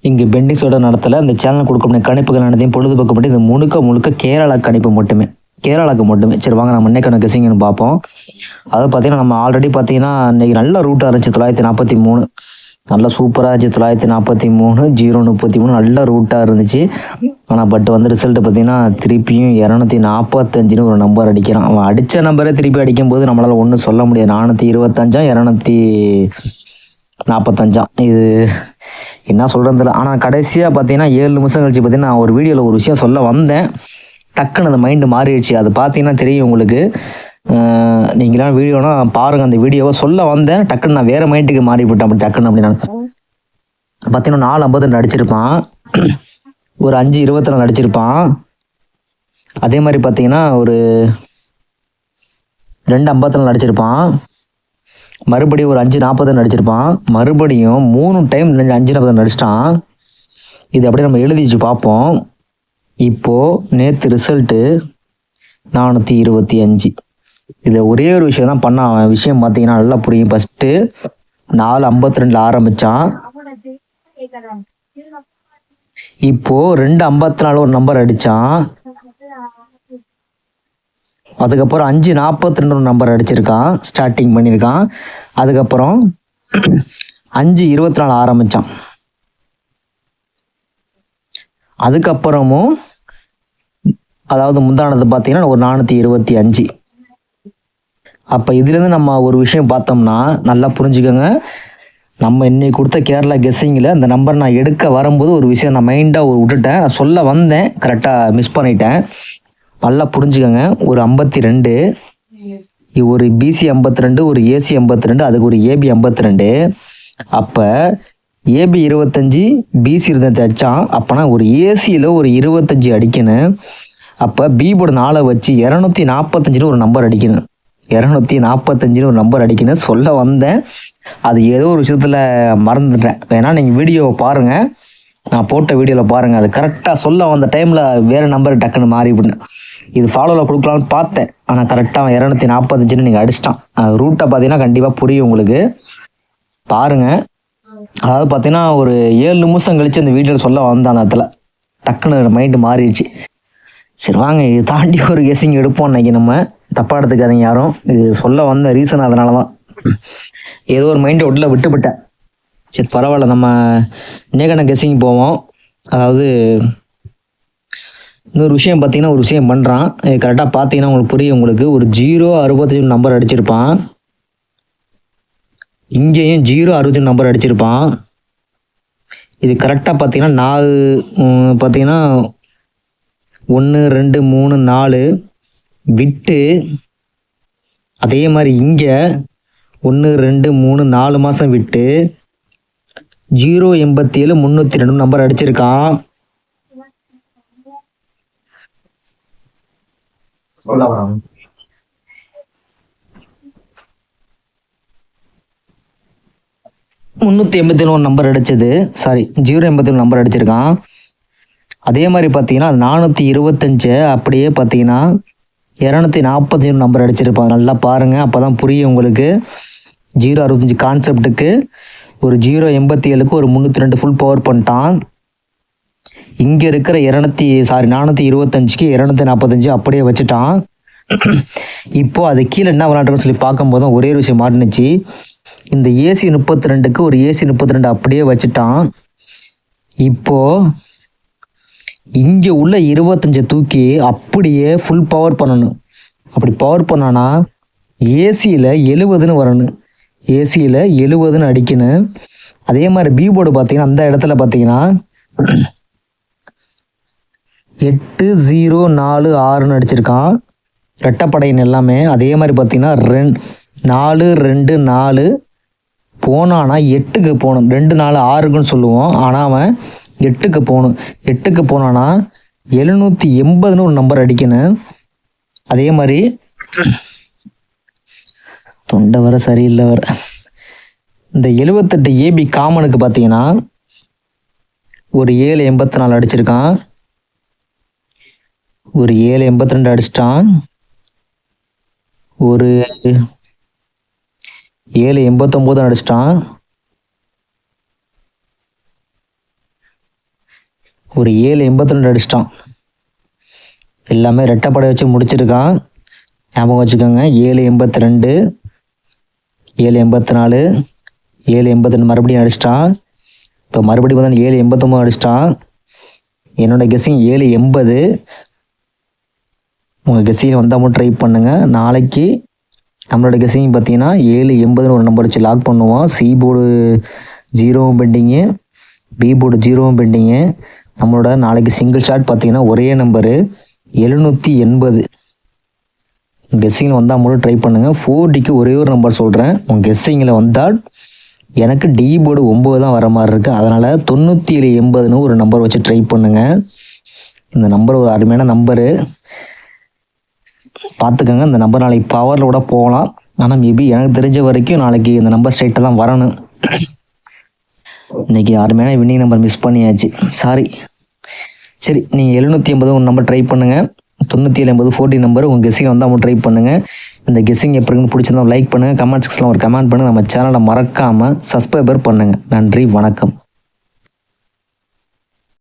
இங்கே பெண்டிங்ஸோட நடத்தலை. அந்த சேனல் கொடுக்கக்கூடிய கணிப்புகள் அனைத்தையும் பொழுதுபோக்கு பண்ணி இது முழுக்க கேரளா கணிப்பு மட்டுமே, கேரளாவுக்கு மட்டுமே. சரி வாங்க நம்ம இன்னைக்கான கெஸிங்னு பார்ப்போம். அதாவது பார்த்தீங்கன்னா நம்ம ஆல்ரெடி பார்த்தீங்கன்னா இன்றைக்கி நல்ல ரூட்டாக இருந்துச்சு 943, நல்லா சூப்பராக இருந்துச்சு 943, 033 நல்ல ரூட்டாக இருந்துச்சு. ஆனால் பட் வந்து ரிசல்ட்டு பார்த்தீங்கன்னா திருப்பியும் 245 ஒரு நம்பர் அடிக்கிறான். அவன் அடித்த நம்பரே திருப்பி அடிக்கும்போது நம்மளால் ஒன்றும் சொல்ல முடியாது. 425, 245 இது என்ன சொல்கிறது இல்லை. ஆனால் கடைசியாக பார்த்தீங்கன்னா 7 நிமிஷம் கழிச்சு பார்த்தீங்கன்னா நான் ஒரு வீடியோவில் ஒரு விஷயம் சொல்ல வந்தேன், டக்குன்னு அந்த மைண்டு மாறிடுச்சு. அது பார்த்தீங்கன்னா தெரியும் உங்களுக்கு. நீங்களாம் வீடியோனா பாருங்கள், அந்த வீடியோவை சொல்ல வந்தேன், டக்குன்னு நான் வேறு மைண்டுக்கு மாறிவிட்டேன். அப்படி டக்குன்னு அப்படி நான் பார்த்தீங்கன்னா 452 அடிச்சிருப்பான், ஒரு 524 அடிச்சிருப்பான். அதே மாதிரி பார்த்தீங்கன்னா ஒரு 254 அடிச்சிருப்பான். மறுபடியும் ஒரு 542 அடிச்சிருப்பான். மறுபடியும் 3 டைம் 542 அடிச்சிட்டான். இது அப்படியே நம்ம எழுதிச்சு பார்ப்போம். இப்போது நேற்று ரிசல்ட்டு 425. இதில் ஒரே ஒரு விஷயம் தான் பண்ண. அவன் விஷயம் பார்த்தீங்கன்னா நல்லா புரியும். ஃபஸ்ட்டு 452 ஆரம்பித்தான். இப்போது 254 ஒரு நம்பர் அடித்தான். அதுக்கப்புறம் 542 ஒரு நம்பர் அடிச்சிருக்கான், ஸ்டார்டிங் பண்ணியிருக்கான். அதுக்கப்புறம் 524 ஆரம்பித்தான். அதுக்கப்புறமும் அதாவது முந்தானது பார்த்தீங்கன்னா ஒரு 425. அப்போ இதுலேருந்து நம்ம ஒரு விஷயம் பார்த்தோம்னா நல்லா புரிஞ்சுக்கோங்க. நம்ம இன்னைக்கு கொடுத்த கேரளா கெஸ்ஸிங்கில் அந்த நம்பர் நான் எடுக்க வரும்போது ஒரு விஷயம் நான் மைண்டாக விட்டுட்டேன். நான் சொல்ல வந்தேன், கரெக்டாக மிஸ் பண்ணிட்டேன். நல்லா புரிஞ்சுக்கோங்க. ஒரு 52, ஒரு பிசி 52, ஒரு ஏசி 52, அதுக்கு ஒரு ஏபி 52. அப்போ ஏபி 25, பிசி 25 அடித்தான். அப்போனா ஒரு ஏசியில் ஒரு 25 அடிக்கணும். அப்போ பி போர்டு 4 வச்சு 245 ஒரு நம்பர் அடிக்கணும். 245 ஒரு நம்பர் அடிக்கணும் சொல்ல வந்தேன். அது ஏதோ ஒரு விஷயத்தில் மறந்துட்டேன். வேணா நீங்கள் வீடியோவை பாருங்கள், நான் போட்ட வீடியோவில் பாருங்கள். அது கரெக்டாக சொல்ல வந்த டைமில் வேறு நம்பர் டக்குன்னு மாறிவிட்டேன். இது ஃபாலோவில் கொடுக்கலான்னு பார்த்தேன், ஆனால் கரெக்டாக 245 நீங்கள் அடிச்சிட்டான். அது ரூட்டை பார்த்தீங்கன்னா கண்டிப்பாக புரியும் உங்களுக்கு, பாருங்கள். அதாவது பார்த்தீங்கன்னா ஒரு 7 நிமிஷம் கழித்து அந்த வீடியோவில் சொல்ல வந்தேன். அந்த இடத்துல டக்குன்னு மைண்டு மாறிடுச்சு. சரி வாங்க இது தாண்டி ஒரு கெஸிங் எடுப்போம் இன்றைக்கி. நம்ம தப்பாக எடுத்துக்காதீங்க யாரும். இது சொல்ல வந்த ரீசன் அதனால தான். ஏதோ ஒரு மைண்டை உள்ள விட்டுவிட்டேன். சரி பரவாயில்ல, நம்ம இன்னைக்கான கெஸிங் போவோம். அதாவது இன்னொரு விஷயம் பார்த்தீங்கன்னா ஒரு விஷயம் பண்ணுறான், கரெக்டாக பார்த்தீங்கன்னா உங்களுக்கு புரியும். உங்களுக்கு ஒரு 065 நம்பர் அடிச்சிருப்பான். இங்கேயும் 065 நம்பர் அடிச்சிருப்பான். இது கரெக்டாக பார்த்தீங்கன்னா 4 பார்த்தீங்கன்னா 1 2 3 4 விட்டு, அதே மாதிரி இங்கே 1 2 3 4 மாதம் விட்டு 087 302 நம்பர் அடிச்சிருக்கான். சொல்ல வரோம் 387 நம்பர் அடிச்சது, சாரி 087 நம்பர் அடிச்சிருக்கான். அதே மாதிரி பார்த்தீங்கன்னா 425 அப்படியே பார்த்தீங்கன்னா 245 நம்பர் அடிச்சிருப்பான். நல்லா பாருங்கள், அப்போ தான் புரியும் உங்களுக்கு. 065 கான்செப்டுக்கு ஒரு 087க்கு ஒரு 302 ஃபுல் பவர் பண்ணிட்டான். இங்கே இருக்கிற 425க்கு 245 அப்படியே வச்சுட்டான். இப்போது அது கீழே என்ன விளாண்டுன்னு சொல்லி பார்க்கும்போது ஒரே ஒரு விஷயம் மாறினுச்சு. இந்த ஏசி 32க்கு ஒரு ஏசி 32 அப்படியே வச்சுட்டான். இப்போது இங்கே உள்ள 25 தூக்கி அப்படியே ஃபுல் பவர் பண்ணணும். அப்படி பவர் பண்ணானா ஏசியில் 70ன்னு வரணும், ஏசியில் 70ன்னு அடிக்கணும். அதே மாதிரி பி போர்டு பார்த்தீங்கன்னா அந்த இடத்துல பார்த்தீங்கன்னா 8046ன்னு அடிச்சிருக்கான், ரெட்டப்படையின் எல்லாமே. அதே மாதிரி பார்த்தீங்கன்னா 4 2 4 போனானா 8க்கு போகணும். 2 4 6க்குன்னு சொல்லுவோம், ஆனால் அவன் 8க்கு போகணும். 8க்கு போனானா 780ன்னு ஒரு நம்பர் அடிக்கணும். அதே மாதிரி தொண்டை வர சரியில்லை வர. இந்த 78 ஏபி காமனுக்கு பார்த்தீங்கன்னா ஒரு 784 அடிச்சிருக்கான், ஒரு 782 அடிச்சிட்டான், ஒரு 789 அடிச்சிட்டான், ஒரு 782 அடிச்சிட்டான். எல்லாமே ரெட்டைப்படை வச்சு முடிச்சிருக்கான். ஞாபகம் வச்சுக்கோங்க. 782, 784, 782 மறுபடியும் அடிச்சிட்டான். இப்போ மறுபடியும் பார்த்தா 789 அடிச்சிட்டான். என்னோட கெஸ்ஸிங் 780. உங்கள் கெஸ்ஸிங் வந்தால் மட்டும் ட்ரை பண்ணுங்கள். நாளைக்கு நம்மளோட கெஸ்ஸிங் பார்த்தீங்கன்னா 780 ஒரு நம்பர் வச்சு லாக் பண்ணுவோம். C board 0 pending, B board 0 pending. நம்மளோட நாளைக்கு சிங்கிள் ஷாட் பார்த்தீங்கன்னா ஒரே நம்பரு 780. கெஸ்ஸிங்கில் வந்தால் மட்டும் ட்ரை பண்ணுங்கள். 4Dக்கு ஒரே ஒரு நம்பர் சொல்கிறேன். உங்கள் கெஸ்ஸிங்கில் வந்தால் எனக்கு டி போர்டு 9 தான் வர மாதிரி இருக்குது. அதனால் 9780 ஒரு நம்பர் வச்சு ட்ரை பண்ணுங்கள். இந்த நம்பர் ஒரு அருமையான நம்பரு, பார்த்துக்கோங்க. இந்த நம்பர் நாளைக்கு பவரில் கூட போகலாம். ஆனால் மேபி எனக்கு தெரிஞ்ச வரைக்கும் நாளைக்கு இந்த நம்பர் ஸ்ட்ரைட்டாக தான் வரணும். இன்றைக்கி அருமையான வின்னிங் நம்பர் மிஸ் பண்ணியாச்சு, சாரி. சரி, நீங்கள் 780 ஒரு நம்பர் ட்ரை பண்ணுங்கள். 9780 4D நம்பர் உங்கள் கெஸ்ஸிங் வந்தால் மட்டும் ட்ரை பண்ணுங்கள். இந்த கெஸ்ஸிங் எப்படின்னு பிடிச்சிருந்தா லைக் பண்ணுங்கள். கமெண்ட் செக்ஷனில் ஒரு கமெண்ட் பண்ணுங்கள். நம்ம சேனலை மறக்காமல் சப்ஸ்கிரைபர் பண்ணுங்கள். நன்றி, வணக்கம்.